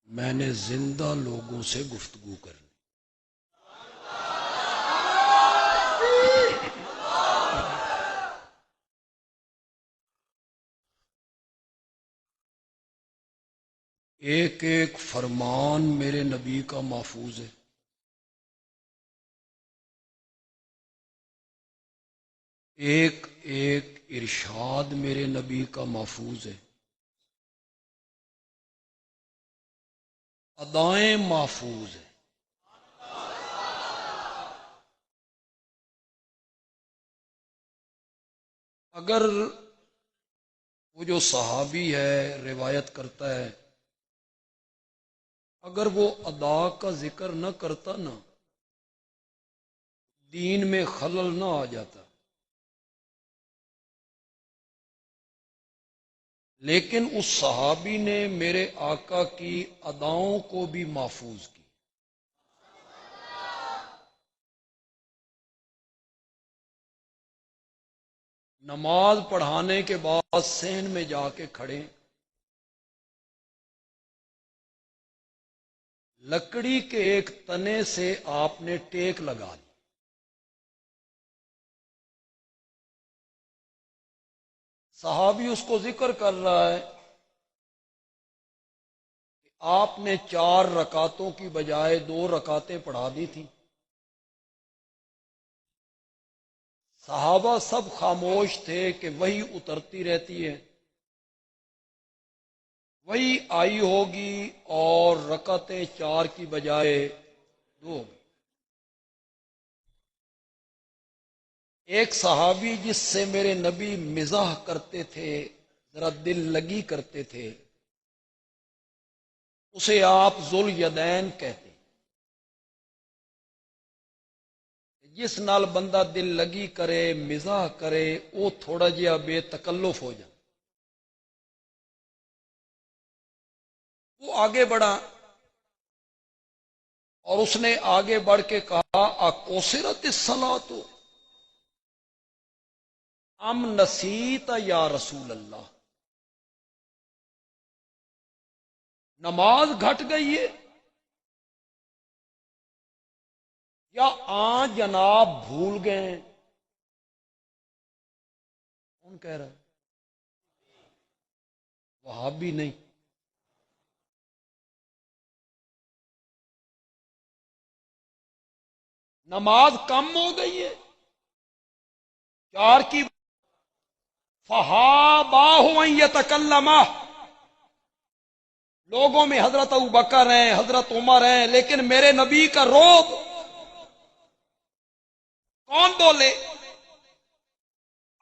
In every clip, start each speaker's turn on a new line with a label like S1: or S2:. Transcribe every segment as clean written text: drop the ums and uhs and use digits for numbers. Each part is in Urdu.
S1: میں نے زندہ لوگوں سے گفتگو کرنی۔ ایک ایک فرمان میرے نبی کا محفوظ ہے، ایک ایک ارشاد میرے نبی کا محفوظ ہے، ادائیں محفوظ ہیں۔ اگر وہ جو صحابی ہے روایت کرتا ہے، اگر وہ ادا کا ذکر نہ کرتا نا، دین میں خلل نہ آ جاتا، لیکن اس صحابی نے میرے آقا کی اداؤں کو بھی محفوظ کی۔ نماز پڑھانے کے بعد صحن میں جا کے کھڑے، لکڑی کے ایک تنے سے آپ نے ٹیک لگا دی، صحابی اس کو ذکر کر رہا ہے کہ آپ نے 4 رکعتوں کی بجائے 2 رکعتیں پڑھا دی تھی۔ صحابہ سب خاموش تھے کہ وہی اترتی رہتی ہے، وہی آئی ہوگی اور رکعتیں 4 کی بجائے 2۔ ایک صحابی جس سے میرے نبی مزاح کرتے تھے، ذرا دل لگی کرتے تھے، اسے آپ ذوالیدین کہتے، جس نال بندہ دل لگی کرے، مزاح کرے، وہ تھوڑا جہا بے تکلف ہو جائے۔ وہ آگے بڑھا اور اس نے آگے بڑھ کے کہا، اکوسرت الصلاۃ ام نسیت یا رسول اللہ، نماز گھٹ گئی ہے یا جناب بھول گئے ہیں؟ کون کہہ رہا ہے؟ وہابی نہیں، نماز کم ہو گئی ہے 4 کی، فَحَابَاهُ أَن يَتَكَلَّمَ، لوگوں میں حضرت ابوبکر ہیں، حضرت عمر ہیں، لیکن میرے نبی کا روب کون بولے؟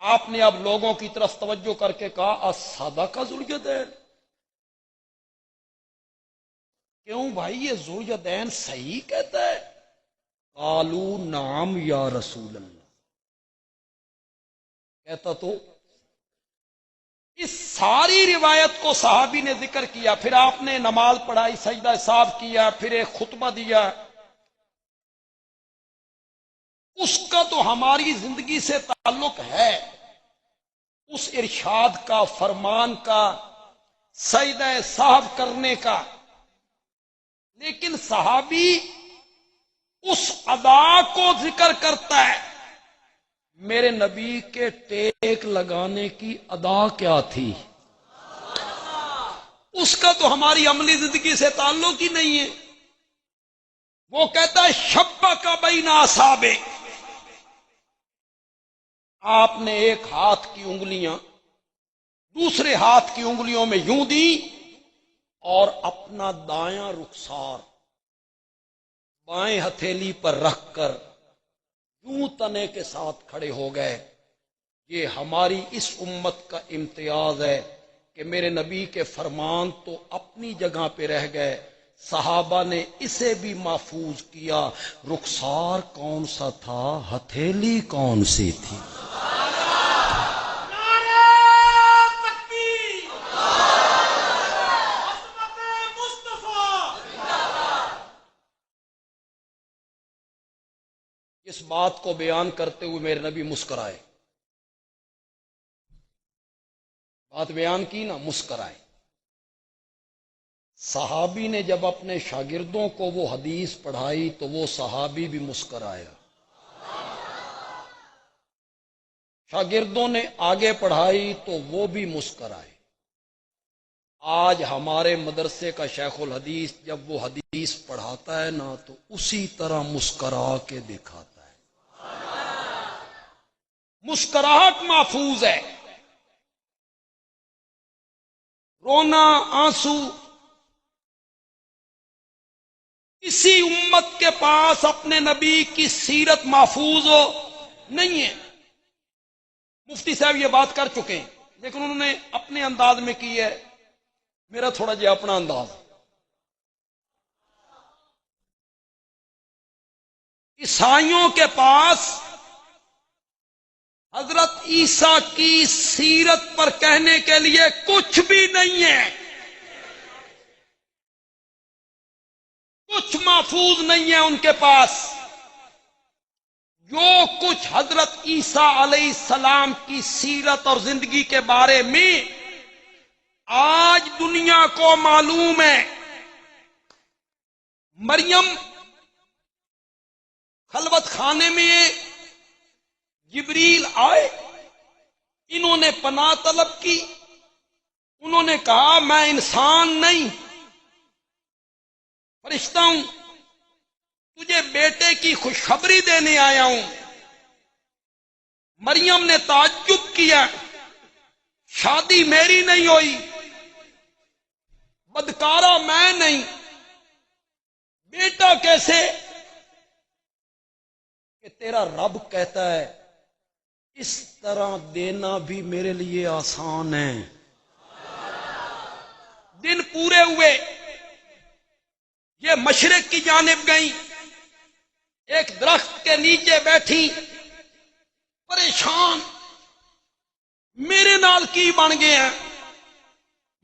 S1: آپ نے اب لوگوں کی طرف توجہ کر کے کہا، اصدق ذوالیدین، کیوں بھائی یہ ذوالیدین صحیح کہتا ہے؟ قالوا نعم یا رسول اللہ، کہتا تو اس ساری روایت کو صحابی نے ذکر کیا، پھر آپ نے نماز پڑھائی، سجدہ صاف کیا، پھر ایک خطبہ دیا، اس کا تو ہماری زندگی سے تعلق ہے، اس ارشاد کا، فرمان کا، سجدہ صاف کرنے کا، لیکن صحابی اس ادا کو ذکر کرتا ہے۔ میرے نبی کے ٹیک لگانے کی ادا کیا تھی؟ اس کا تو ہماری عملی زندگی سے تعلق ہی نہیں ہے۔ وہ کہتا ہے شبک بین اصابع، آپ نے ایک ہاتھ کی انگلیاں دوسرے ہاتھ کی انگلیوں میں یوں دی اور اپنا دایاں رخسار بائیں ہتھیلی پر رکھ کر یوں تنے کے ساتھ کھڑے ہو گئے۔ یہ ہماری اس امت کا امتیاز ہے کہ میرے نبی کے فرمان تو اپنی جگہ پہ رہ گئے، صحابہ نے اسے بھی محفوظ کیا۔ رخسار کون سا تھا، ہتھیلی کون سی تھی؟ اس بات کو بیان کرتے ہوئے میرے نبی مسکرائے، بات بیان کی نا، مسکرائے۔ صحابی نے جب اپنے شاگردوں کو وہ حدیث پڑھائی تو وہ صحابی بھی مسکرایا. شاگردوں نے آگے پڑھائی تو وہ بھی مسکرائے. آج ہمارے مدرسے کا شیخ الحدیث جب وہ حدیث پڑھاتا ہے نا تو اسی طرح مسکرا کے دکھاتا ہے. مسکراہٹ محفوظ ہے. رونا، آنسو کسی امت کے پاس اپنے نبی کی سیرت محفوظ ہو نہیں ہے. مفتی صاحب یہ بات کر چکے ہیں لیکن انہوں نے اپنے انداز میں کی ہے. میرا تھوڑا جہا اپنا انداز. عیسائیوں کے پاس حضرت عیسیٰ کی سیرت پر کہنے کے لیے کچھ بھی نہیں ہے. کچھ محفوظ نہیں ہے ان کے پاس. جو کچھ حضرت عیسیٰ علیہ السلام کی سیرت اور زندگی کے بارے میں آج دنیا کو معلوم ہے. مریم خلوت خانے میں جبریل آئے، انہوں نے پناہ طلب کی. انہوں نے کہا میں انسان نہیں فرشتہ ہوں، تجھے بیٹے کی خوشخبری دینے آیا ہوں. مریم نے تعجب کیا، شادی میری نہیں ہوئی، بدکارہ میں نہیں، بیٹا کیسے؟ کہ تیرا رب کہتا ہے اس طرح دینا بھی میرے لیے آسان ہے. دن پورے ہوئے، یہ مشرق کی جانب گئیں، ایک درخت کے نیچے بیٹھی پریشان. میرے نال کی بن گئے ہیں،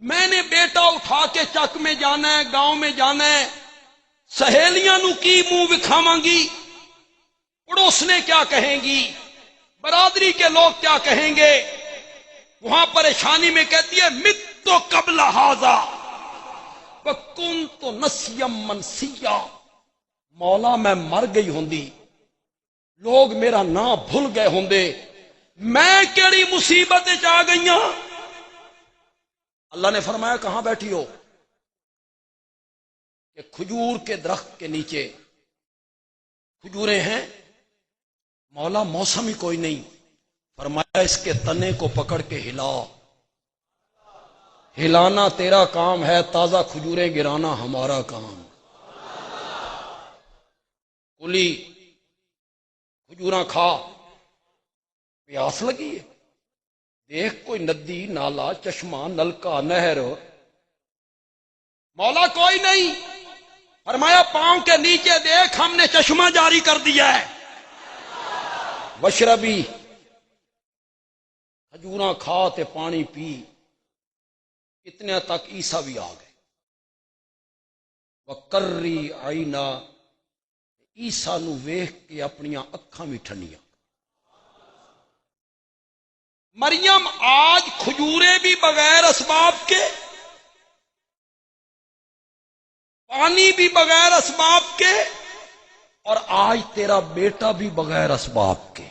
S1: میں نے بیٹا اٹھا کے چک میں جانا ہے، گاؤں میں جانا ہے، سہیلیاں نو کی منہ وکھاواں گی، پڑوسنے کیا کہیں گی، برادری کے لوگ کیا کہیں گے. وہاں پریشانی میں کہتی ہے مت تو قبل ھذا وکنت نسیا منسیا. مولا میں مر گئی ہوندی، لوگ میرا نام بھول گئے ہوندے، میں کیڑی مصیبت آ گئی ہوں. اللہ نے فرمایا کہاں بیٹھی ہو؟ کہ کھجور کے درخت کے نیچے. کھجوریں ہیں. مولا موسم ہی کوئی نہیں. فرمایا اس کے تنے کو پکڑ کے ہلا. ہلانا تیرا کام ہے، تازہ کھجوریں گرانا ہمارا کام. کلی کھجوراں کھا، پیاس لگی ہے، دیکھ کوئی ندی، نالا، چشمہ، نلکا، نہر. مولا کوئی نہیں. فرمایا پاؤں کے نیچے دیکھ، ہم نے چشمہ جاری کر دیا ہے. وشربی، کھجوراں کھا تے پانی پی. اتنے تک عیسیٰ بھی آ گئے. وَقَرِّ عَيْنَا، عیسیٰ نو ویکھ کے اپنی اکھاں بھی ٹھنڈیاں. مریم آج کھجورے بھی بغیر اسباب کے، پانی بھی بغیر اسباب کے، اور آج تیرا بیٹا بھی بغیر اسباب کے.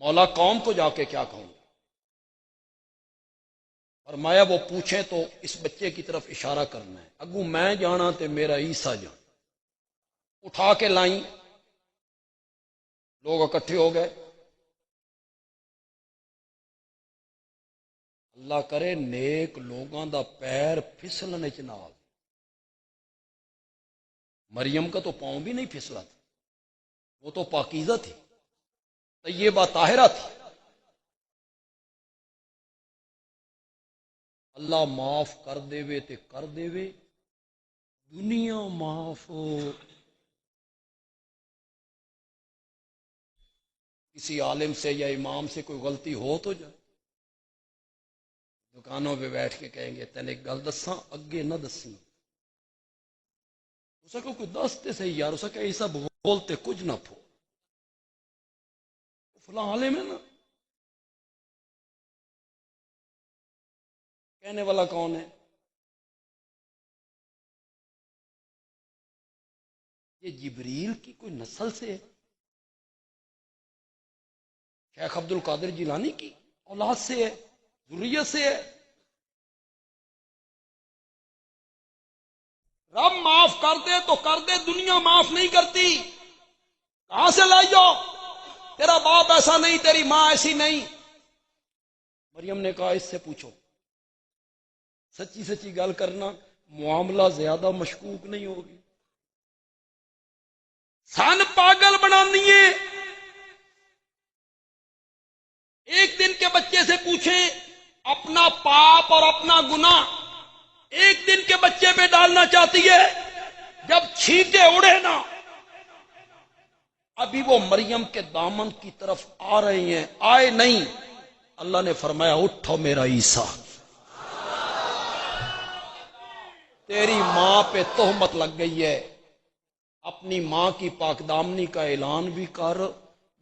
S1: مولا قوم کو جا کے کیا کہوں؟ فرمایا وہ پوچھیں تو اس بچے کی طرف اشارہ کرنا ہے. اگو میں جانا تے میرا عیسیٰ جانا. اٹھا کے لائیں، لوگ اکٹھے ہو گئے. اللہ کرے نیک لوگاں دا پیر پھسلنے چ نہ آوے. مریم کا تو پاؤں بھی نہیں پھسلا تھا، وہ تو پاکیزہ تھی، طیبہ طاہرہ تھی. اللہ معاف کر دے وے تے کر دے وے، دنیا معاف ہو. کسی عالم سے یا امام سے کوئی غلطی ہو تو جائے، دکانوں پہ بیٹھ کے کہیں گے تین ایک گل دساں اگے نہ دسی. اس کو کوئی دستے صحیح یار، اس کہ ایسا بولتے کچھ نہ پھو، فلاں عالم ہے نا، کہنے والا کون ہے؟ یہ جبریل کی کوئی نسل سے ہے، شیخ عبد القادر جیلانی کی اولاد سے ہے، ذریت سے ہے۔ رب معاف کر دے تو کر دے، دنیا معاف نہیں کرتی۔ کہاں سے لائی ہو؟ تیرا باپ ایسا نہیں، تیری ماں ایسی نہیں۔ مریم نے کہا اس سے پوچھو، سچی سچی گل کرنا، معاملہ زیادہ مشکوک نہیں ہوگی۔ سن پاگل بنانی ہے۔ ایک دن کے بچے سے پوچھیں اپنا پاپ اور اپنا گناہ ایک دن کے بچے پہ ڈالنا چاہتی ہے، جب چھینٹے اڑے نا، ابھی وہ مریم کے دامن کی طرف آ رہے ہیں، آئے نہیں، اللہ نے فرمایا اٹھو میرا عیسیٰ، تیری ماں پہ تہمت لگ گئی ہے، اپنی ماں کی پاک دامنی کا اعلان بھی کر،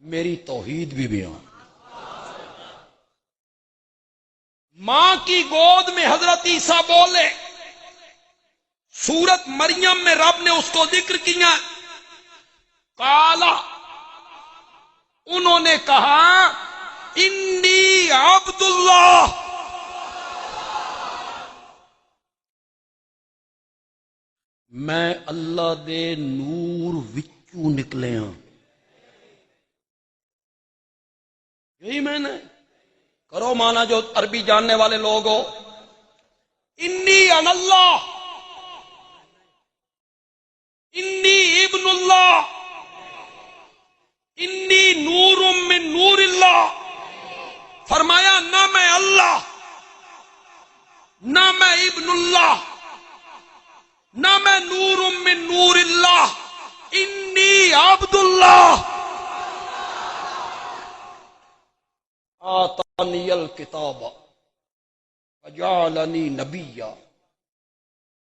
S1: میری توحید بھی بیان۔ ماں کی گود میں حضرت عیسیٰ بولے، سورت مریم میں رب نے اس کو ذکر کیا، کالا، انہوں نے کہا انی عبد اللہ، میں اللہ دے نور وچوں نکلے ہاں۔ یہی میں نے کرو مانا جو عربی جاننے والے لوگ ہو، انی ان اللہ، انی ابن اللہ، انی نور من نور اللہ۔ فرمایا نہ میں اللہ، نہ میں ابن اللہ، نہ میں نور من نور اللہ، انی عبد اللہ آتانی الکتاب وجعلنی نبیا۔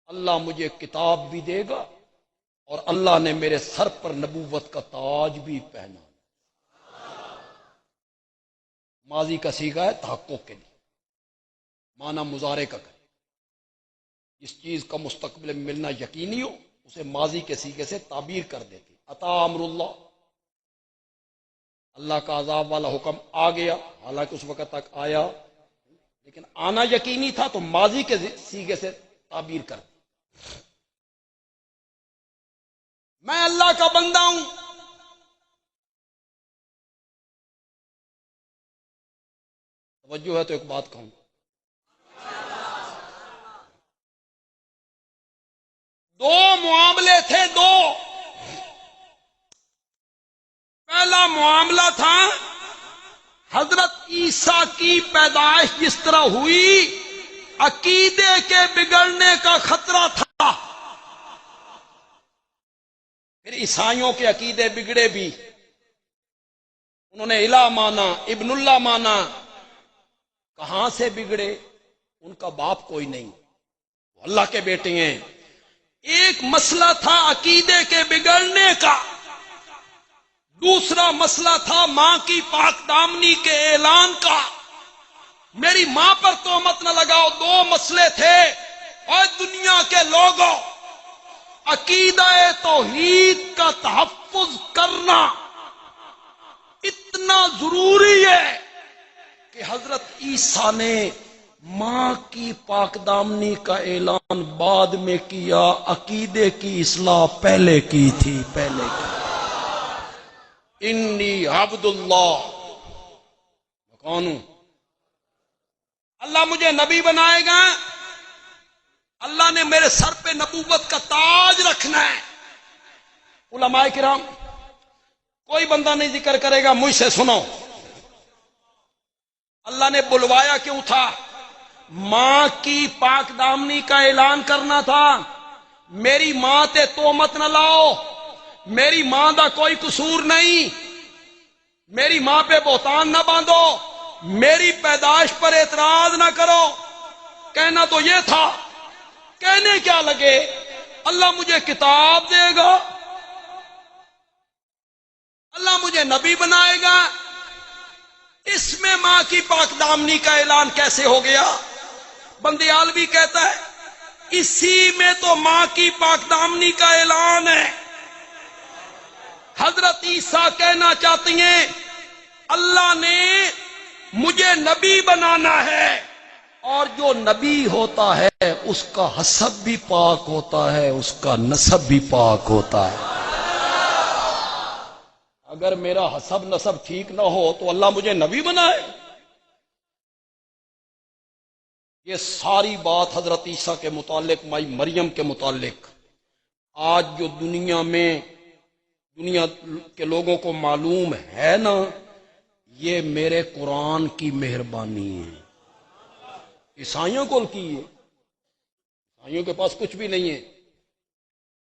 S1: اللہ مجھے کتاب بھی دے گا اور اللہ نے میرے سر پر نبوت کا تاج بھی پہنا۔ ماضی کا صیغہ ہے تحقق کے لیے، معنی مضارع کا کرے، جس چیز کا مستقبل میں ملنا یقینی ہو اسے ماضی کے صیغے سے تعبیر کر دیتی۔ عطا امر اللہ، اللہ کا عذاب والا حکم آ گیا، حالانکہ اس وقت تک آیا لیکن آنا یقینی تھا تو ماضی کے صیغے سے تعبیر کر دی۔ میں اللہ کا بندہ ہوں۔ توجہ ہے تو ایک بات کہوں، دو معاملے تھے، دو۔ پہلا معاملہ تھا حضرت عیسیٰ کی پیدائش جس طرح ہوئی، عقیدے کے بگڑنے کا خطرہ تھا۔ پھر عیسائیوں کے عقیدے بگڑے بھی، انہوں نے الہ مانا، ابن اللہ مانا۔ کہاں سے بگڑے؟ ان کا باپ کوئی نہیں، وہ اللہ کے بیٹے ہیں۔ ایک مسئلہ تھا عقیدے کے بگڑنے کا، دوسرا مسئلہ تھا ماں کی پاک دامنی کے اعلان کا۔ میری ماں پر تہمت نہ لگاؤ، دو مسئلے تھے۔ اور دنیا کے لوگوں، عقیدہ توحید کا تحفظ کرنا اتنا ضروری ہے کہ حضرت عیسیٰ نے ماں کی پاک دامنی کا اعلان بعد میں کیا، عقیدے کی اصلاح پہلے کی تھی، پہلے کی۔ انی عبد اللہ، کون ہوں؟ اللہ مجھے نبی بنائے گا، اللہ نے میرے سر پہ نبوت کا تاج رکھنا ہے۔ علماء کرام، کوئی بندہ نہیں ذکر کرے گا، مجھ سے سنو، اللہ نے بلوایا کیوں تھا؟ ماں کی پاک دامنی کا اعلان کرنا تھا۔ میری ماں تے تہمت نہ لاؤ، میری ماں دا کوئی قصور نہیں، میری ماں پہ بہتان نہ باندھو، میری پیدائش پر اعتراض نہ کرو۔ کہنا تو یہ تھا، کہنے کیا لگے؟ اللہ مجھے کتاب دے گا، اللہ مجھے نبی بنائے گا۔ اس میں ماں کی پاک دامنی کا اعلان کیسے ہو گیا؟ بندیالوی کہتا ہے اسی میں تو ماں کی پاک دامنی کا اعلان ہے۔ حضرت عیسیٰ کہنا چاہتی ہیں اللہ نے مجھے نبی بنانا ہے، اور جو نبی ہوتا ہے اس کا حسب بھی پاک ہوتا ہے، اس کا نسب بھی پاک ہوتا ہے۔ اگر میرا حسب نسب ٹھیک نہ ہو تو اللہ مجھے نبی بنائے؟ یہ ساری بات حضرت عیسیٰ کے متعلق، مائی مریم کے متعلق آج جو دنیا کے لوگوں کو معلوم ہے نا، یہ میرے قرآن کی مہربانی ہے۔ عیسائیوں کو کی ہے، عیسائیوں کے پاس کچھ بھی نہیں ہے،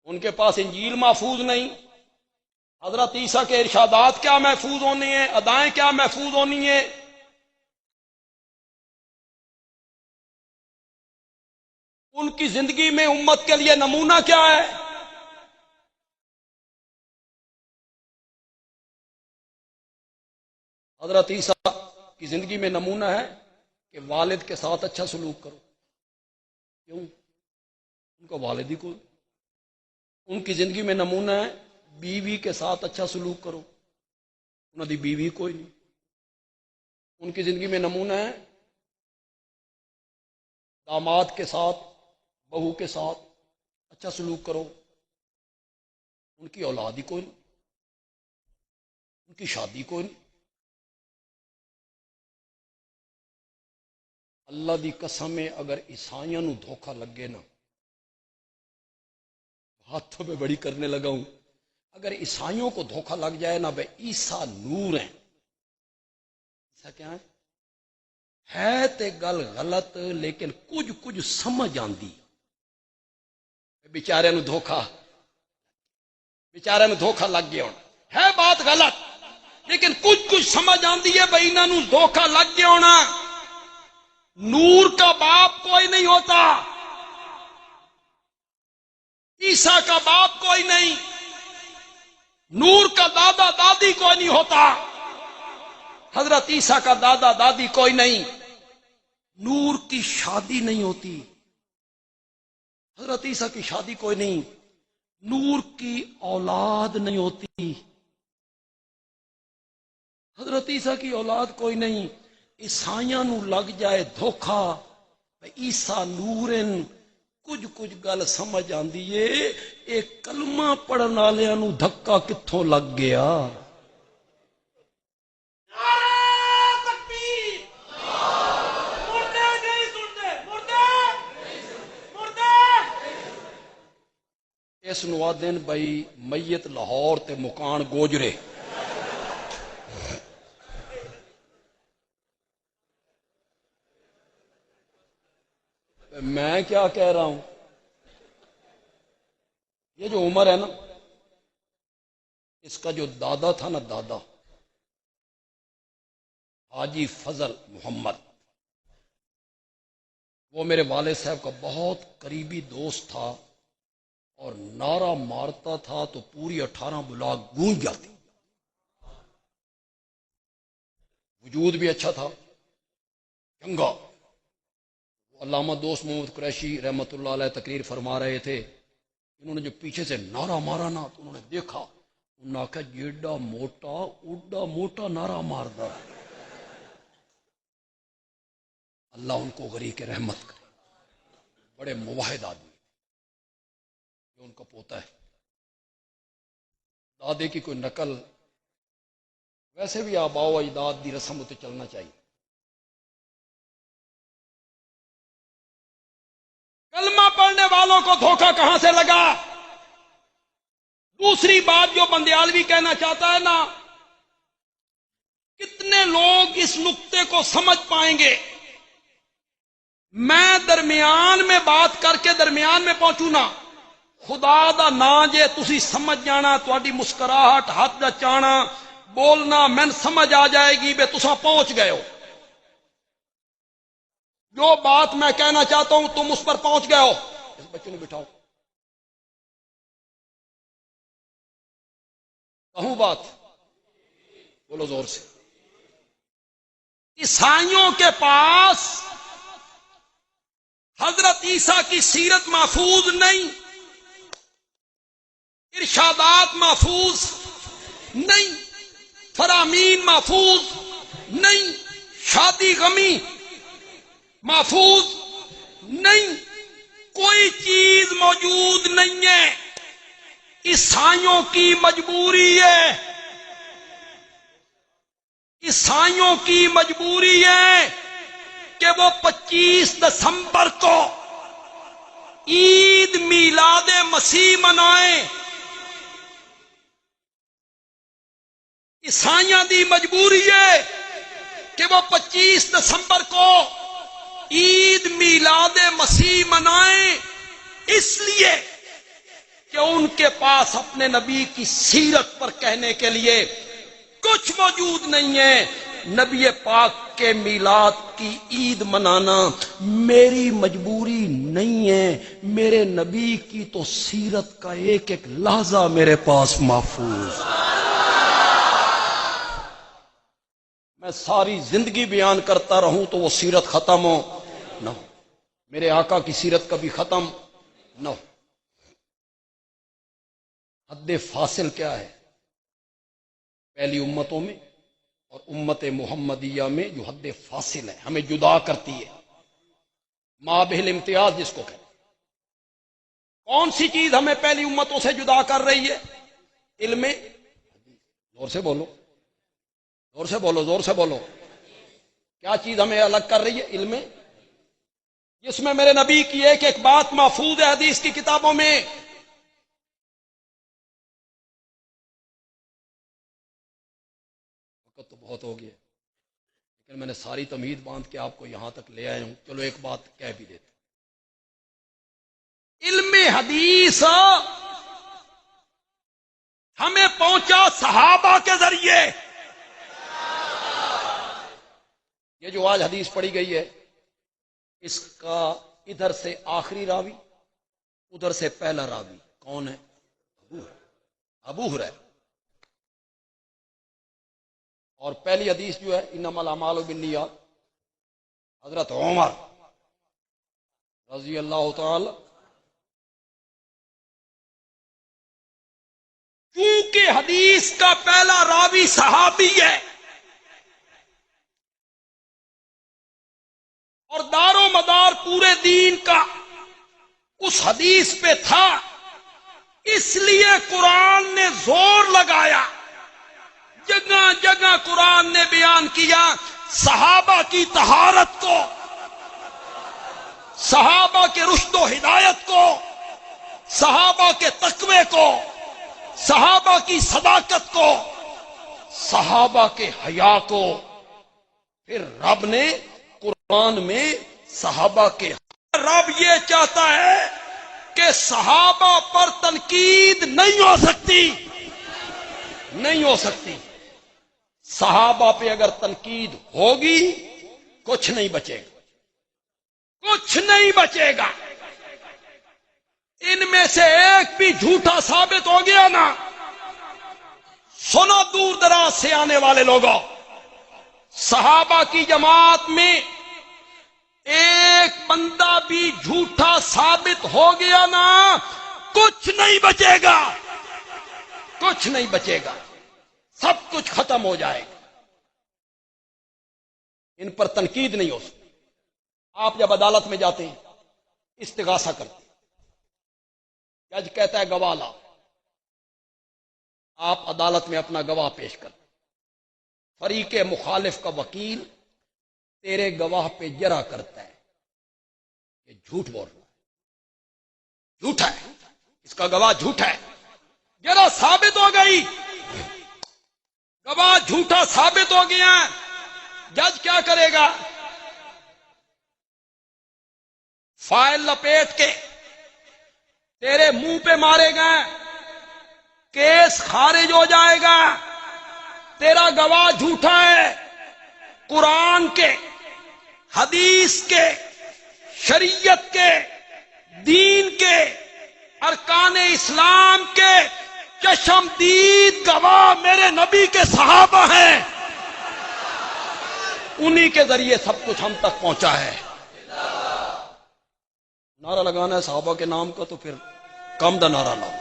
S1: ان کے پاس انجیل محفوظ نہیں، حضرت عیسیٰ کے ارشادات کیا محفوظ ہونی ہیں، ادائیں کیا محفوظ ہونی ہیں۔ ان کی زندگی میں امت کے لیے نمونہ کیا ہے؟ حضرت عیسیٰ کی زندگی میں نمونہ ہے کہ والد کے ساتھ اچھا سلوک کرو۔ کیوں؟ ان کا والد ہی کوئی۔ ان کی زندگی میں نمونہ ہے بیوی کے ساتھ اچھا سلوک کرو، انہوں دی بیوی کوئی نہیں۔ ان کی زندگی میں نمونہ ہے داماد کے ساتھ، بہو کے ساتھ اچھا سلوک کرو، ان کی اولاد ہی کوئی نہیں، ان کی شادی کوئی نہیں۔ اللہ دی قسم ہے اگر عیسائیوں نو دھوکہ لگے نا، ہاتھوں میں بڑی کرنے لگا ہوں، اگر عیسائیوں کو دھوکہ لگ جائے نا بھائی عیسیٰ نور ہیں، عیسیٰ کیا ہے تے گل غلط لیکن کچھ سمجھ آندی، بیچارے نو دھوکہ لگ گیا ہونا ہے، بات غلط لیکن کچھ سمجھ آندی ہے بھائی انہاں نو دھوکہ لگ گیا ہونا۔ نور کا باپ کوئی نہیں ہوتا، عیسیٰ کا باپ کوئی نہیں، نور کا دادا دادی کوئی نہیں ہوتا، حضرت عیسیٰ کا دادا دادی کوئی نہیں، نور کی شادی نہیں ہوتی، حضرت عیسیٰ کی شادی کوئی نہیں، نور کی اولاد نہیں ہوتی، حضرت عیسیٰ کی اولاد کوئی نہیں۔ عیسائیاں نو لگ جائے دھوکھا عیسیٰ نورن، کچھ گل سمجھ آندی ہے، ایک کلمہ پڑھن والےاں نو دھکا کتھوں لگ گیا۔ اس نو آدن بھائی میت لاہور تے مکان گوجرے۔ میں کیا کہہ رہا ہوں، یہ جو عمر ہے نا، اس کا جو دادا تھا نا، دادا حاجی فضل محمد، وہ میرے والد صاحب کا بہت قریبی دوست تھا، اور نعرہ مارتا تھا تو پوری 18 بلاک گونج جاتی، وجود بھی اچھا تھا، چنگا۔ علامہ دوست محمد قریشی رحمۃ اللہ علیہ تقریر فرما رہے تھے، انہوں نے جو پیچھے سے نعرہ مارا نا تو انہوں نے دیکھا، انہوں نے کہا جیڈا موٹا اوڈا موٹا نعرہ ماردا، اللہ ان کو غریق رحمت کرے، بڑے موحد آدمی، یہ ان کا پوتا ہے۔ دادے کی کوئی نقل، ویسے بھی آباء و اجداد دی رسم تے چلنا چاہیے۔ کلمہ پڑھنے والوں کو دھوکہ کہاں سے لگا؟ دوسری بات جو بندیالوی کہنا چاہتا ہے نا، کتنے لوگ اس نقطے کو سمجھ پائیں گے؟ میں درمیان میں بات کر کے درمیان میں پہنچوں نا، خدا دا نا جے تسی سمجھ جانا، تہاڈی مسکراہٹ، ہاتھ دا چانا، بولنا میں سمجھ آ جائے گی بے تساں پہنچ گئے ہو، جو بات میں کہنا چاہتا ہوں تم اس پر پہنچ گئے ہو۔ اس بچے نے بٹھاؤ، کہوں بات، بولو زور سے۔ عیسائیوں کے پاس حضرت عیسیٰ کی سیرت محفوظ نہیں، ارشادات محفوظ نہیں، فرامین محفوظ نہیں، شادی غمی محفوظ نہیں، کوئی چیز موجود نہیں ہے۔ عیسائیوں کی مجبوری ہے، عیسائیوں کی مجبوری ہے کہ وہ 25 دسمبر کو عید میلاد مسیح منائیں۔ عیسائیوں دی مجبوری ہے کہ وہ 25 دسمبر کو عید میلاد مسیح منائیں، اس لیے کہ ان کے پاس اپنے نبی کی سیرت پر کہنے کے لیے کچھ موجود نہیں ہے۔ نبی پاک کے میلاد کی عید منانا میری مجبوری نہیں ہے، میرے نبی کی تو سیرت کا ایک ایک لحظہ میرے پاس محفوظ۔ میں ساری زندگی بیان کرتا رہوں تو وہ سیرت ختم ہو نہ ہو، میرے آقا کی سیرت کبھی ختم نہ ہو۔ حد فاصل کیا ہے پہلی امتوں میں اور امت محمدیہ میں؟ جو حد فاصل ہے ہمیں جدا کرتی ہے، مابہل امتیاز جس کو کہتے ہیں۔ کون سی چیز ہمیں پہلی امتوں سے جدا کر رہی ہے؟ علم، زور سے بولو، زور سے بولو، زور سے بولو، کیا چیز ہمیں الگ کر رہی ہے؟ علم، جس میں میرے نبی کی ایک ایک بات محفوظ ہے حدیث کی کتابوں میں۔ وقت تو بہت ہو گیا لیکن میں نے ساری تمہید باندھ کے آپ کو یہاں تک لے آیا ہوں، چلو ایک بات کہہ بھی دیتے۔ علم حدیث ہمیں پہنچا صحابہ کے ذریعے۔ یہ جو آج حدیث پڑھی گئی ہے، اس کا ادھر سے آخری راوی، ادھر سے پہلا راوی کون ہے؟ ابو ہریرہ۔ اور پہلی حدیث جو ہے انما الاعمال بالنیات، حضرت عمر رضی اللہ تعالی۔ کیونکہ حدیث کا پہلا راوی صحابی ہے اور دار و مدار پورے دین کا اس حدیث پہ تھا، اس لیے قرآن نے زور لگایا، جگہ جگہ قرآن نے بیان کیا صحابہ کی طہارت کو، صحابہ کے رشد و ہدایت کو، صحابہ کے تقوی کو، صحابہ کی صداقت کو، صحابہ کے حیا کو۔ پھر رب نے قرآن میں صحابہ کے، رب یہ چاہتا ہے کہ صحابہ پر تنقید نہیں ہو سکتی، نہیں ہو سکتی۔ صحابہ پہ اگر تنقید ہوگی کچھ نہیں بچے گا، کچھ نہیں بچے گا۔ ان میں سے ایک بھی جھوٹا ثابت ہو گیا نا، سنو دور دراز سے آنے والے لوگوں، صحابہ کی جماعت میں ایک بندہ بھی جھوٹا ثابت ہو گیا نا، کچھ نہیں بچے گا، کچھ نہیں بچے گا، سب کچھ ختم ہو جائے گا۔ ان پر تنقید نہیں ہو سکتی۔ آپ جب عدالت میں جاتے ہیں استغاثہ کرتے ہیں، جج کہتا ہے گواہ لا، آپ عدالت میں اپنا گواہ پیش کرتے، فریق مخالف کا وکیل تیرے گواہ پہ جرح کرتا ہے کہ جھوٹ بول رہا ہے، جھوٹا ہے، اس کا گواہ جھوٹا ہے، جرح ثابت ہو گئی، گواہ جھوٹا ثابت ہو گیا، جج کیا کرے گا؟ فائل لپیٹ کے تیرے منہ پہ مارے گا، کیس خارج ہو جائے گا، تیرا گواہ جھوٹا ہے۔ قرآن کے، حدیث کے، شریعت کے، دین کے، ارکان اسلام کے چشمدید گواہ میرے نبی کے صحابہ ہیں، انہی کے ذریعے سب کچھ ہم تک پہنچا ہے۔ نعرہ لگانا ہے صحابہ کے نام کا تو پھر کم دا نعرہ لاؤ.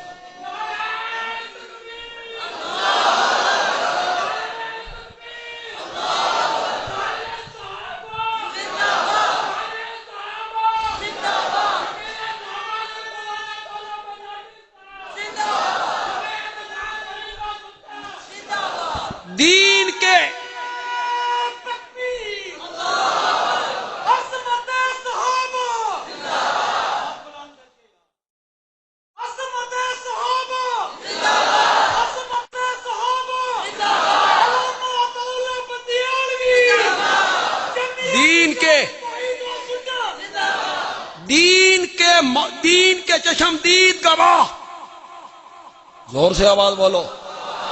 S1: دین کے دین کے چشمدید گواہ، زور سے آواز بولو،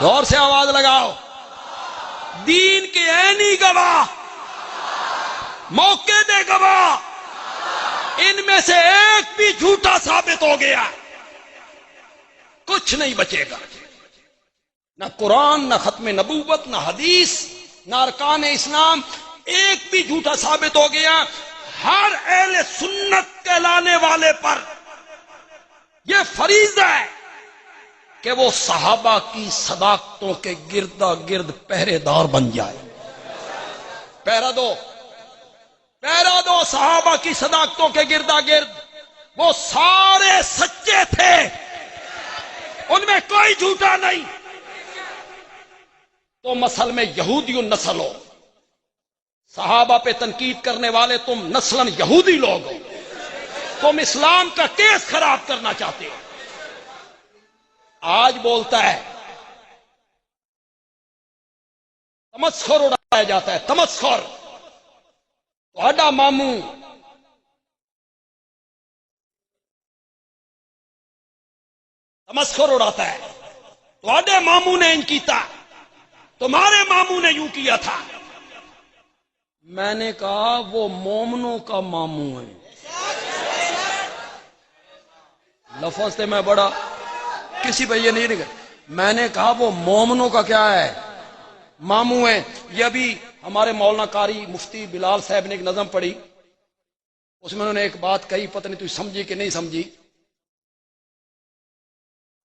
S1: زور سے آواز لگاؤ، دین کے عینی گواہ، موقع دے گواہ، ان میں سے ایک بھی جھوٹا ثابت ہو گیا کچھ نہیں بچے گا. نہ قرآن، نہ ختم نبوت، نہ حدیث، نہ ارکان اسلام، ایک بھی جھوٹا ثابت ہو گیا. ہر اہل سنت کہلانے والے پر یہ فریضہ ہے کہ وہ صحابہ کی صداقتوں کے گردا گرد پہرے دار بن جائے. پہرا دو صحابہ کی صداقتوں کے گردا گرد. وہ سارے سچے تھے، ان میں کوئی جھوٹا نہیں. تو مسل میں یہودی نسل ہو، صحابہ پہ تنقید کرنے والے تم نسلاً یہودی لوگ ہو، تم اسلام کا کیس خراب کرنا چاہتے ہو. آج بولتا ہے، تمسخر اڑایا جاتا ہے، تمسخر. تہاڈا ماموں تمسخر اڑاتا ہے، تہاڈے ماموں نے ان کیتا، تمہارے ماموں نے یوں کیا تھا. میں نے کہا وہ مومنوں کا ماموں ہے. لفظ سے میں بڑا کسی پہ یہ نہیں لکھا، میں نے کہا وہ مومنوں کا کیا ہے، ماموں ہیں. یہ ابھی ہمارے مولانا قاری مفتی بلال صاحب نے ایک نظم پڑھی، اس میں انہوں نے ایک بات کہی، پتہ نہیں تو سمجھی کہ نہیں سمجھی.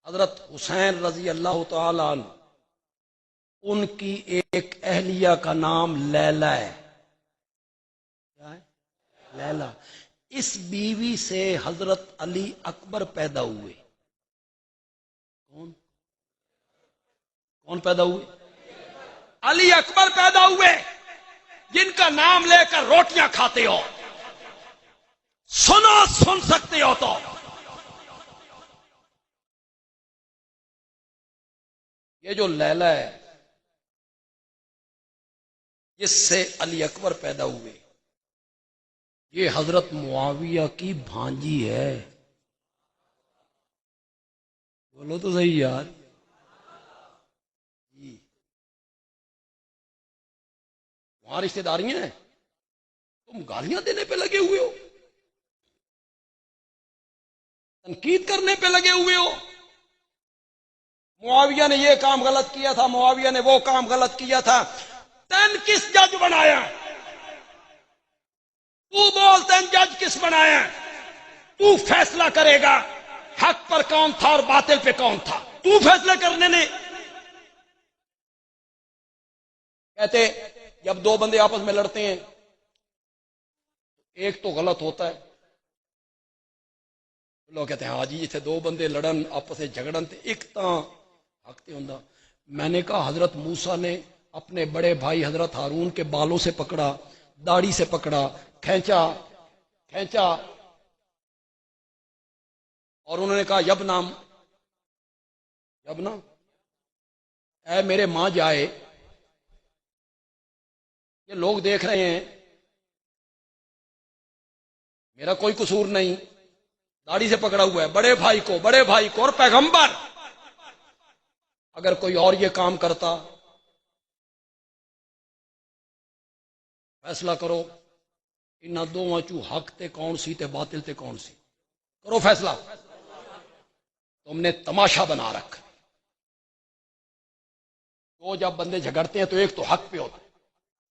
S1: حضرت حسین رضی اللہ تعالی عنہ، ان کی ایک اہلیہ کا نام لیلا ہے. کیا ہے؟ لیلا. اس بیوی سے حضرت علی اکبر پیدا ہوئے. کون پیدا ہوئے؟ علی اکبر پیدا ہوئے، جن کا نام لے کر روٹیاں کھاتے ہو. سن سکتے ہو تو یہ جو لیلا ہے، جس سے علی اکبر پیدا ہوئے، یہ حضرت معاویہ کی بھانجی ہے. بولو تو صحیح یار. جی وہاں رشتے داریاں ہیں، تم گالیاں دینے پہ لگے ہوئے ہو، تنقید کرنے پہ لگے ہوئے ہو. معاویہ نے یہ کام غلط کیا تھا، معاویہ نے وہ کام غلط کیا تھا. تین کس جج بنایا؟ تو بول، تین جج کس بنایا؟ تو فیصلہ کرے گا حق پر کون تھا اور باطل پہ کون تھا. تو فیصلہ کرنے نے. کہتے جب دو بندے آپس میں لڑتے ہیں، ایک تو غلط ہوتا ہے، لوگ کہتے ہیں ہاں جی جتنے دو بندے لڑن آپس سے جھگڑن تے ایک تاں حق تے ہوندا. میں نے کہا حضرت موسیٰ نے اپنے بڑے بھائی حضرت ہارون کے بالوں سے پکڑا، داڑھی سے پکڑا، کھینچا اور انہوں نے کہا یبنا اے میرے ماں جائے، یہ لوگ دیکھ رہے ہیں، میرا کوئی قصور نہیں، داڑھی سے پکڑا ہوا ہے بڑے بھائی کو اور پیغمبر. اگر کوئی اور یہ کام کرتا، فیصلہ کرو انہاں دونوں چوں حق تے کون سی تے باطل تے کون سی، کرو فیصلہ. تم نے تماشا بنا رکھا. تو جب بندے جھگڑتے ہیں تو ایک تو حق پہ ہوتا ہے،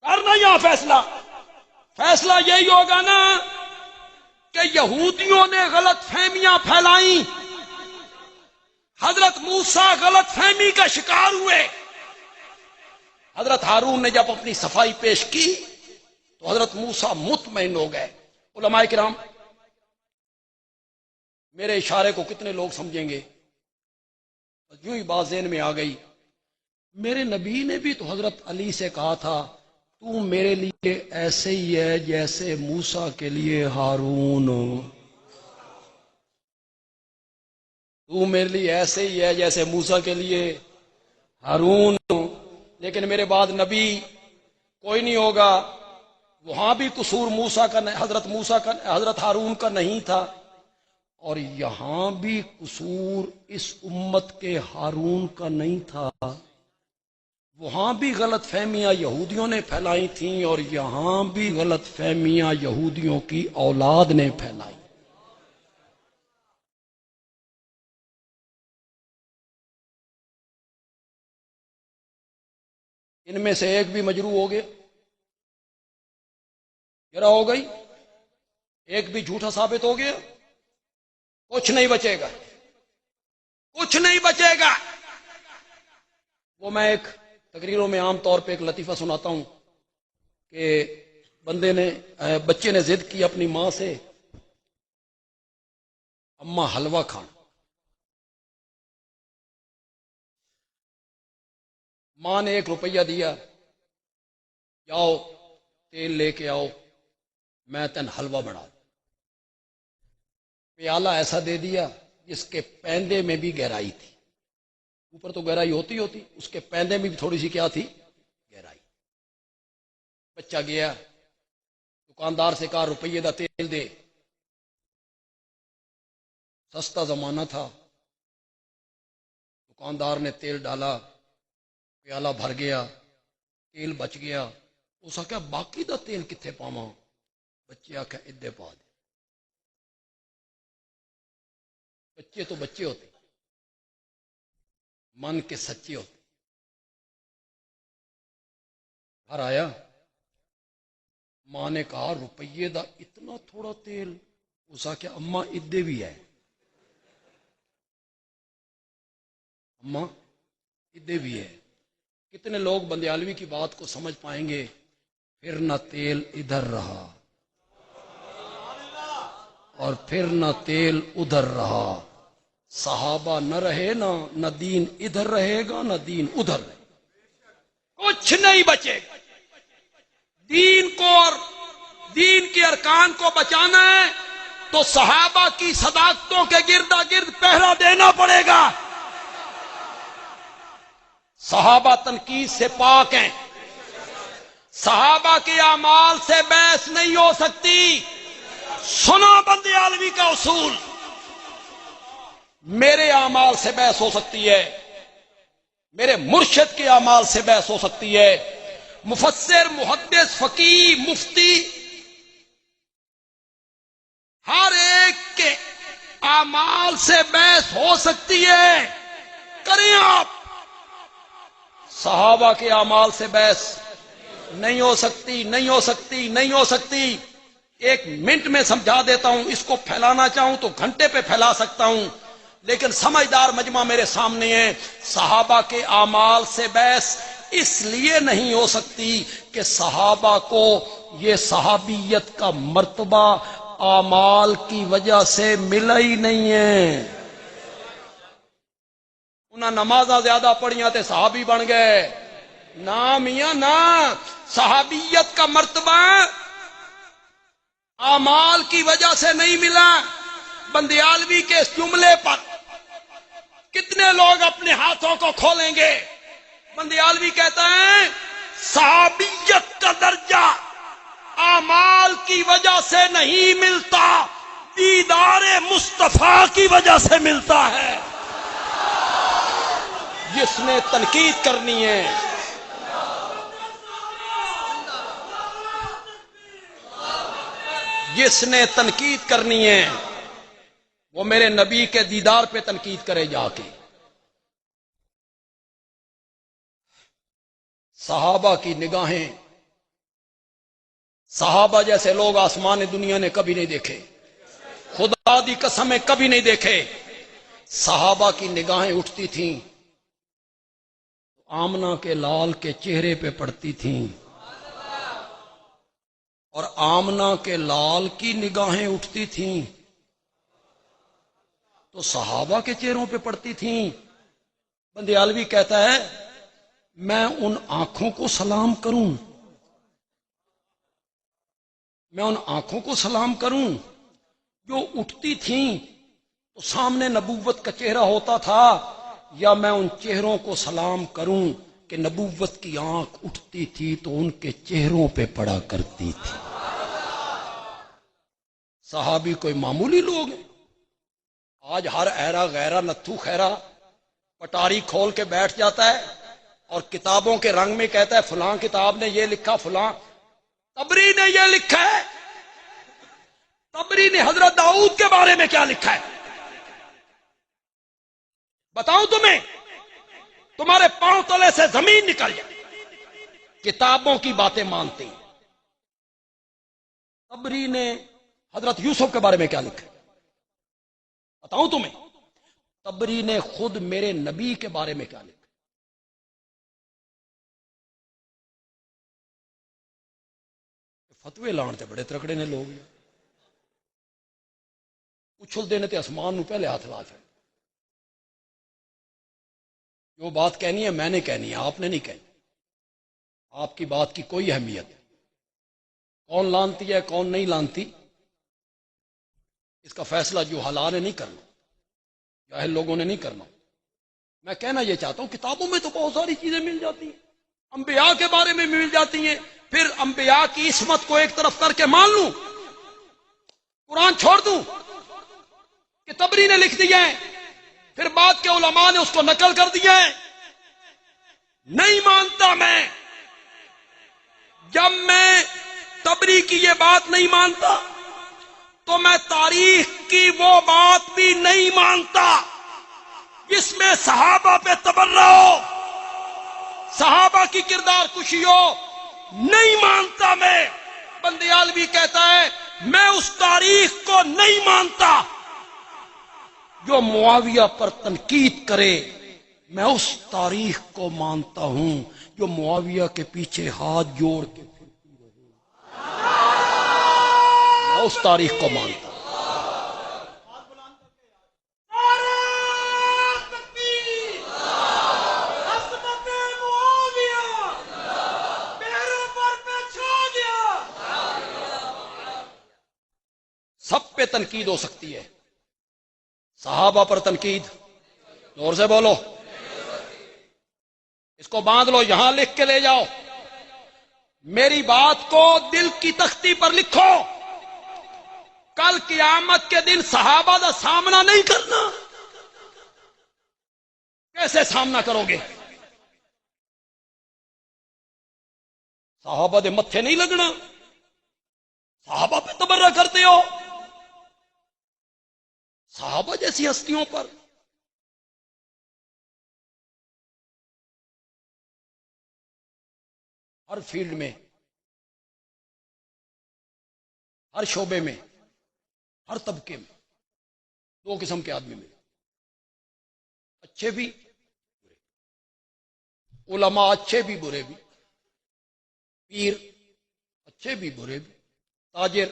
S1: کرنا یہاں فیصلہ یہی ہوگا نا کہ یہودیوں نے غلط فہمیاں پھیلائیں، حضرت موسیٰ غلط فہمی کا شکار ہوئے۔ حضرت ہارون نے جب اپنی صفائی پیش کی تو حضرت موسیٰ مطمئن ہو گئے۔ علماء کرام، میرے اشارے کو کتنے لوگ سمجھیں گے؟ یوں ہی بات ذہن میں آ گئی، میرے نبی نے بھی تو حضرت علی سے کہا تھا تو میرے لیے ایسے ہی ہے جیسے موسیٰ کے لیے ہارون، تو میرے لیے ایسے ہی ہے جیسے موسیٰ کے لیے ہارون۔ لیکن میرے بعد نبی کوئی نہیں ہوگا، وہاں بھی قصور موسیٰ کا، حضرت ہارون کا نہیں تھا، اور یہاں بھی قصور اس امت کے ہارون کا نہیں تھا۔ وہاں بھی غلط فہمیاں یہودیوں نے پھیلائی تھیں اور یہاں بھی غلط فہمیاں یہودیوں کی اولاد نے پھیلائی۔ ان میں سے ایک بھی مجروح ہو گیا، گرا ہو گئی، ایک بھی جھوٹا ثابت ہو گیا، کچھ نہیں بچے گا، کچھ نہیں بچے گا۔ وہ میں ایک تقریروں میں عام طور پہ ایک لطیفہ سناتا ہوں کہ بچے نے ضد کی اپنی ماں سے، اماں حلوہ کھانا۔ ماں نے 1 روپیہ دیا، جاؤ تیل لے کے آؤ، میں تن حلوہ بنا دوں۔ پیالہ ایسا دے دیا جس کے پیندے میں بھی گہرائی تھی، اوپر تو گہرائی ہوتی اس کے پیندے میں بھی تھوڑی سی کیا تھی؟ گہرائی۔ بچہ گیا، دکاندار سے کہا روپیے دا تیل دے، سستا زمانہ تھا، دکاندار نے تیل ڈالا، پیالہ بھر گیا، تیل بچ گیا۔ اس آخیا باقی دا تیل کتنے پاواں؟ بچے آخیا ادے پا دے۔ بچے تو بچے ہوتے، من کے سچے ہوتے۔ گھر آیا، ماں نے کہا روپیے دا اتنا تھوڑا تیل؟ اس آخیا اماں ادے بھی ہے، اماں ادے بھی ہے۔ کتنے لوگ بندیالوی کی بات کو سمجھ پائیں گے؟ پھر نہ تیل ادھر رہا اور پھر نہ تیل ادھر رہا، صحابہ نہ رہے نہ دین ادھر رہے گا نہ دین ادھر رہے گا، کچھ نہیں بچے گا۔ دین کو اور دین کے ارکان کو بچانا ہے تو صحابہ کی صداقتوں کے گردا گرد پہرا دینا پڑے گا۔ صحابہ تنقید سے پاک ہیں، صحابہ کے اعمال سے بحث نہیں ہو سکتی۔ سنا بندیالوی کا اصول، میرے اعمال سے بحث ہو سکتی ہے، میرے مرشد کے اعمال سے بحث ہو سکتی ہے، مفسر، محدث، فقیہ، مفتی، ہر ایک کے اعمال سے بحث ہو سکتی ہے، کریں آپ۔ صحابہ کے اعمال سے بحث نہیں ہو سکتی، نہیں ہو سکتی، نہیں ہو سکتی۔ 1 منٹ میں سمجھا دیتا ہوں، اس کو پھیلانا چاہوں تو گھنٹے پہ پھیلا سکتا ہوں، لیکن سمجھدار مجمع میرے سامنے ہے۔ صحابہ کے اعمال سے بحث اس لیے نہیں ہو سکتی کہ صحابہ کو یہ صحابیت کا مرتبہ اعمال کی وجہ سے ملا ہی نہیں ہے۔ انہاں نمازاں زیادہ پڑھیاں تے صحابی بن گئے، نہ میاں نہ۔ صحابیت کا مرتبہ اعمال کی وجہ سے نہیں ملا۔ بندیالوی کے اس جملے پر کتنے لوگ اپنے ہاتھوں کو کھولیں گے؟ بندیالوی کہتا ہے صحابیت کا درجہ اعمال کی وجہ سے نہیں ملتا، دیدار مصطفیٰ کی وجہ سے ملتا ہے۔ جس نے تنقید کرنی ہے، جس نے تنقید کرنی ہے وہ میرے نبی کے دیدار پہ تنقید کرے جا کے۔ صحابہ کی نگاہیں، صحابہ جیسے لوگ آسمان دنیا نے کبھی نہیں دیکھے۔ خدا دی قسمیں کبھی نہیں دیکھے۔ صحابہ کی نگاہیں اٹھتی تھیں، آمنہ کے لال کے چہرے پہ پڑتی تھیں، اور آمنہ کے لال کی نگاہیں اٹھتی تھیں تو صحابہ کے چہروں پہ پڑتی تھیں۔ بندیالوی کہتا ہے میں ان آنکھوں کو سلام کروں، میں ان آنکھوں کو سلام کروں جو اٹھتی تھیں تو سامنے نبوت کا چہرہ ہوتا تھا، یا میں ان چہروں کو سلام کروں کہ نبوت کی آنکھ اٹھتی تھی تو ان کے چہروں پہ پڑا کرتی تھی۔ صحابی کوئی معمولی لوگ ہیں؟ آج ہر ایرا غیرہ نتھو خیرہ پٹاری کھول کے بیٹھ جاتا ہے اور کتابوں کے رنگ میں کہتا ہے فلاں کتاب نے یہ لکھا، فلاں تبری نے یہ لکھا ہے۔ تبری نے حضرت داؤد کے بارے میں کیا لکھا ہے بتاؤں تمہیں؟ تمہارے پاؤں تلے سے زمین نکل جائے۔ کتابوں کی باتیں مانتے ہیں۔ تبری نے حضرت یوسف کے بارے میں کیا لکھا ہے بتاؤں تمہیں؟ تبری نے خود میرے نبی کے بارے میں کیا لکھا؟ فتوے لانتے بڑے ترکڑے نے لوگ، اچھل دینے تے آسمان نو پہلے ہاتھ لا چڑھ۔ جو بات کہنی ہے میں نے کہنی ہے، آپ نے نہیں کہنی۔ آپ کی بات کی کوئی اہمیت ہے، کون لانتی ہے کون نہیں لانتی اس کا فیصلہ جو حالات نے نہیں کرنا، جاہل لوگوں نے نہیں کرنا۔ میں کہنا یہ چاہتا ہوں کتابوں میں تو بہت ساری چیزیں مل جاتی ہیں، انبیاء کے بارے میں مل جاتی ہیں، پھر انبیاء کی عصمت کو ایک طرف کر کے مان لوں، قرآن چھوڑ دوں کہ تبری نے لکھ دیا ہے، پھر بعد کے علماء نے اس کو نقل کر دیا ہے؟ نہیں مانتا میں۔ جب میں تبری کی یہ بات نہیں مانتا تو میں تاریخ کی وہ بات بھی نہیں مانتا جس میں صحابہ پہ تبرہ ہو، صحابہ کی کردار کشی ہو، نہیں مانتا میں۔ بندیالوی کہتا ہے میں اس تاریخ کو نہیں مانتا جو معاویہ پر تنقید کرے، میں اس تاریخ کو مانتا ہوں جو معاویہ کے پیچھے ہاتھ جوڑ کے پھرتی رہے، میں اس تاریخ کو مانتا ہوں۔ سب پہ تنقید ہو سکتی ہے، صحابہ پر تنقید زور سے بولو، اس کو باندھ لو، یہاں لکھ کے لے جاؤ، میری بات کو دل کی تختی پر لکھو۔ کل قیامت کے دن صحابہ کا سامنا نہیں کرنا، کیسے سامنا کرو گے؟ صحابہ دے متھے نہیں لگنا، صحابہ پہ تبرہ کرتے ہو، صحابہ جیسی ہستیوں پر۔ ہر فیلڈ میں، ہر شعبے میں، ہر طبقے میں دو قسم کے آدمی ملے، اچھے بھی علماء، اچھے بھی برے بھی، پیر اچھے بھی برے بھی، تاجر،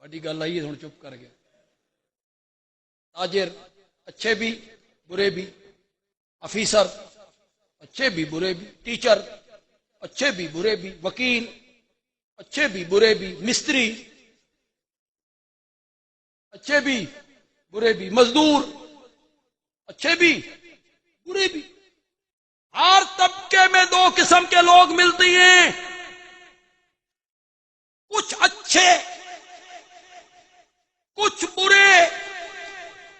S1: بڑی گل آئی ہے ہوں چپ کر گیا، تاجر اچھے بھی برے بھی، افیسر اچھے بھی برے بھی، ٹیچر اچھے بھی برے بھی، وکیل اچھے بھی برے بھی، مستری اچھے بھی برے بھی، مزدور اچھے بھی برے بھی۔ ہر طبقے میں دو قسم کے لوگ ملتے ہیں، کچھ اچھے کچھ برے۔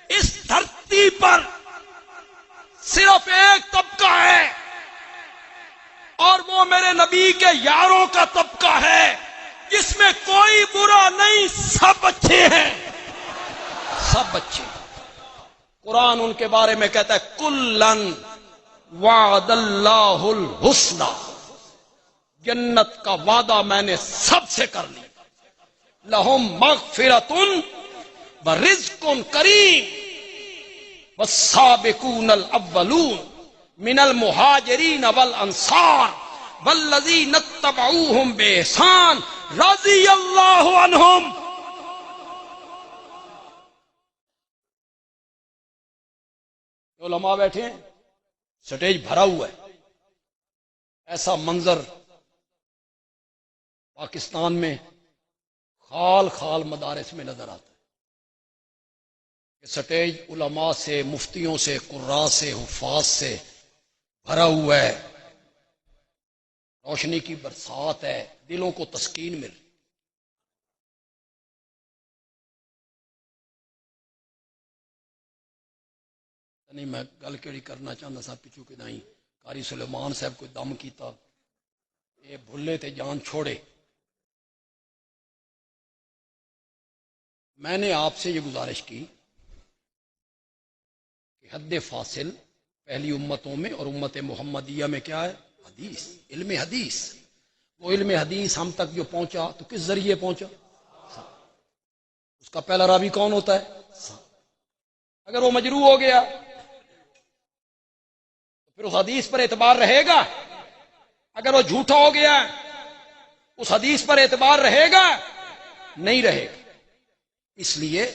S1: اس دھرتی پر صرف ایک طبقہ ہے اور وہ میرے نبی کے یاروں کا طبقہ ہے جس میں کوئی برا نہیں، سب اچھے ہیں، سب اچھے۔ قرآن ان کے بارے میں کہتا ہے کلن وعد اللہ الحسنی، جنت کا وعدہ میں نے سب سے کر لیا۔ لہم مغفرۃ ورزق کریم والسابقون الاولون من المہاجرین والانصار والذین اتبعوہم بإحسان رضی اللہ عنہم. علماء بیٹھے ہیں، سٹیج بھرا ہوا ہے. ایسا منظر پاکستان میں خال خال مدارس میں نظر آتا ہے کہ سٹیج علماء سے، مفتیوں سے، قراء سے، حفاظ سے بھرا ہوا ہے. روشنی کی برسات ہے، دلوں کو تسکین مل رہی. نہیں میں گل کیڑی کرنا چاہتا سا پچھو کہ نہیں قاری سلیمان صاحب کو دم کیتا یہ بھلے تے جان چھوڑے. میں نے آپ سے یہ گزارش کی کہ حد فاصل پہلی امتوں میں اور امت محمدیہ میں کیا ہے؟ حدیث، علم حدیث. وہ علم حدیث ہم تک جو پہنچا تو کس ذریعے پہنچا؟ اس کا پہلا راوی کون ہوتا ہے؟ اگر وہ مجروح ہو گیا تو پھر اس حدیث پر اعتبار رہے گا؟ اگر وہ جھوٹا ہو گیا اس حدیث پر اعتبار رہے گا؟ نہیں رہے گا. اس لیے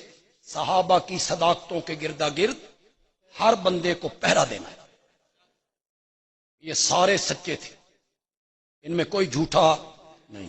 S1: صحابہ کی صداقتوں کے گردا گرد ہر بندے کو پہرا دینا ہے. یہ سارے سچے تھے، ان میں کوئی جھوٹا نہیں.